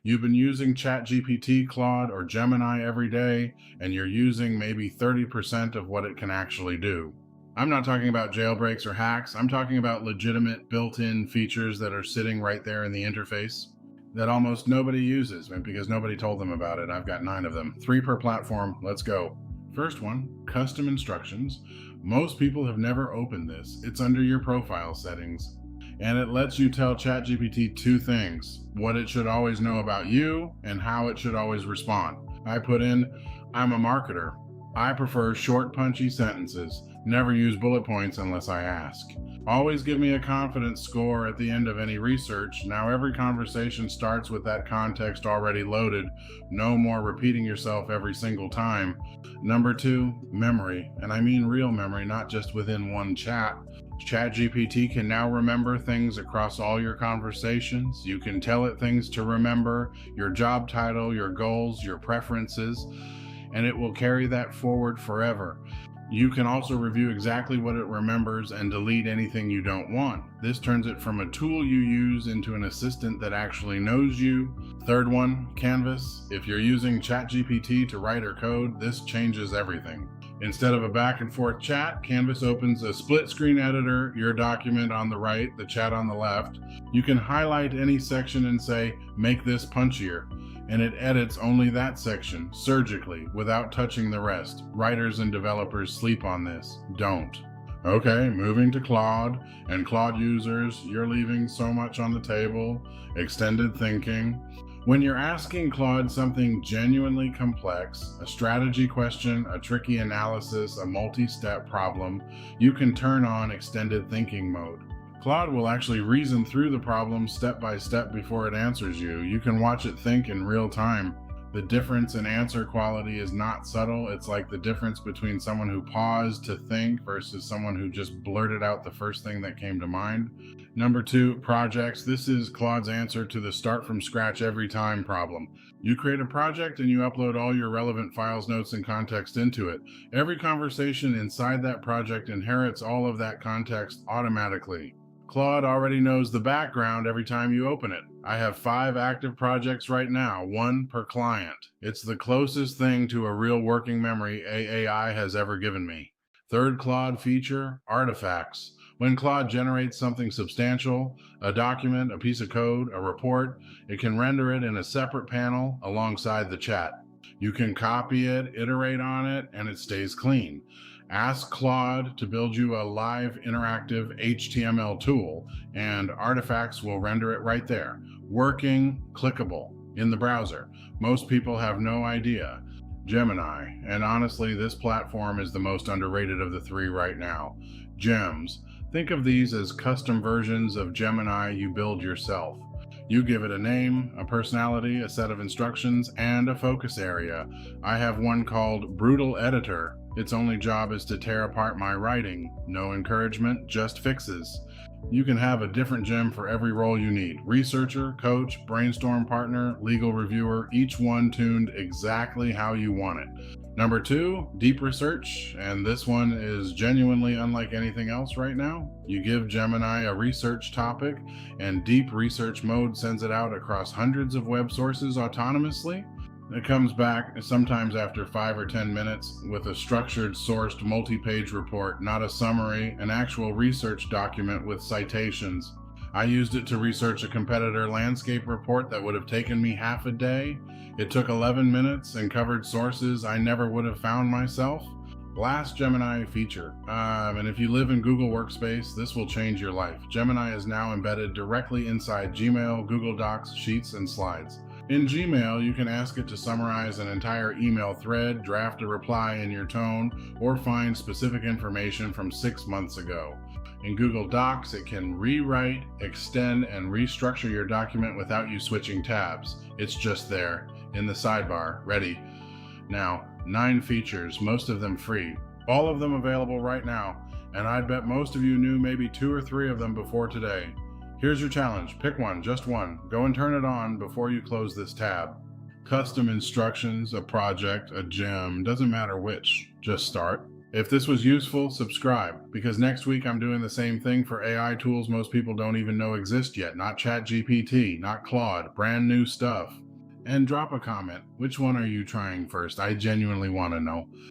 You've been using ChatGPT, Claude, or Gemini every day, and you're using maybe 30% of what it can actually do. I'm not talking about jailbreaks or hacks. I'm talking about legitimate built-in features that are sitting right there in the interface that almost nobody uses because nobody told them about it. I've got 9 of them, 3 per platform. Let's go. First one, custom instructions. Most people have never opened this. It's under your profile settings, and it lets you tell ChatGPT 2 things: what it should always know about you and how it should always respond. I put in, I'm a marketer. I prefer short, punchy sentences. Never use bullet points unless I ask. Always give me a confidence score at the end of any research. Now every conversation starts with that context already loaded. No more repeating yourself every single time. Number 2, memory. And I mean real memory, not just within one chat. ChatGPT can now remember things across all your conversations. You can tell it things to remember: your job title, your goals, your preferences, and it will carry that forward forever. You can also review exactly what it remembers and delete anything you don't want. This turns it from a tool you use into an assistant that actually knows you. Third one, Canvas. If you're using ChatGPT to write or code, this changes everything. Instead of a back and forth chat, Canvas opens a split screen editor, your document on the right, the chat on the left. You can highlight any section and say, make this punchier, and it edits only that section surgically without touching the rest. Writers and developers sleep on this. Don't. Okay, moving to Claude. And Claude users, you're leaving so much on the table. Extended thinking. When you're asking Claude something genuinely complex, a strategy question, a tricky analysis, a multi-step problem, you can turn on extended thinking mode. Claude will actually reason through the problem step by step before it answers you. You can watch it think in real time. The difference in answer quality is not subtle. It's like the difference between someone who paused to think versus someone who just blurted out the first thing that came to mind. Number 2, projects. This is Claude's answer to the start from scratch every time problem. You create a project and you upload all your relevant files, notes, and context into it. Every conversation inside that project inherits all of that context automatically. Claude already knows the background every time you open it. I have 5 active projects right now, 1 per client. It's the closest thing to a real working memory AI has ever given me. Third Claude feature, artifacts. When Claude generates something substantial, a document, a piece of code, a report, it can render it in a separate panel alongside the chat. You can copy it, iterate on it, and it stays clean. Ask Claude to build you a live interactive HTML tool, and artifacts will render it right there, working, clickable, in the browser. Most people have no idea. Gemini, and honestly, this platform is the most underrated of the 3 right now. Gems. Think of these as custom versions of Gemini you build yourself. You give it a name, a personality, a set of instructions, and a focus area. I have one called Brutal Editor. Its only job is to tear apart my writing. No encouragement, just fixes. You can have a different gem for every role you need. Researcher, coach, brainstorm partner, legal reviewer, each one tuned exactly how you want it. Number 2, deep research, and this one is genuinely unlike anything else right now. You give Gemini a research topic, and deep research mode sends it out across hundreds of web sources autonomously. It comes back sometimes after 5 or 10 minutes with a structured, sourced, multi-page report, not a summary, an actual research document with citations. I used it to research a competitor landscape report that would have taken me half a day. It took 11 minutes and covered sources I never would have found myself. Last Gemini feature, and if you live in Google Workspace, this will change your life. Gemini is now embedded directly inside Gmail, Google Docs, Sheets, and Slides. In Gmail, you can ask it to summarize an entire email thread, draft a reply in your tone, or find specific information from 6 months ago. In Google Docs, it can rewrite, extend, and restructure your document without you switching tabs. It's just there, in the sidebar, ready. Now, 9 features, most of them free. All of them available right now, and I'd bet most of you knew maybe 2 or 3 of them before today. Here's your challenge. Pick one, just one. Go and turn it on before you close this tab. Custom instructions, a project, a gem, doesn't matter which. Just start. If this was useful, subscribe, because next week I'm doing the same thing for AI tools most people don't even know exist yet. Not ChatGPT, not Claude, brand new stuff. And drop a comment. Which one are you trying first? I genuinely want to know.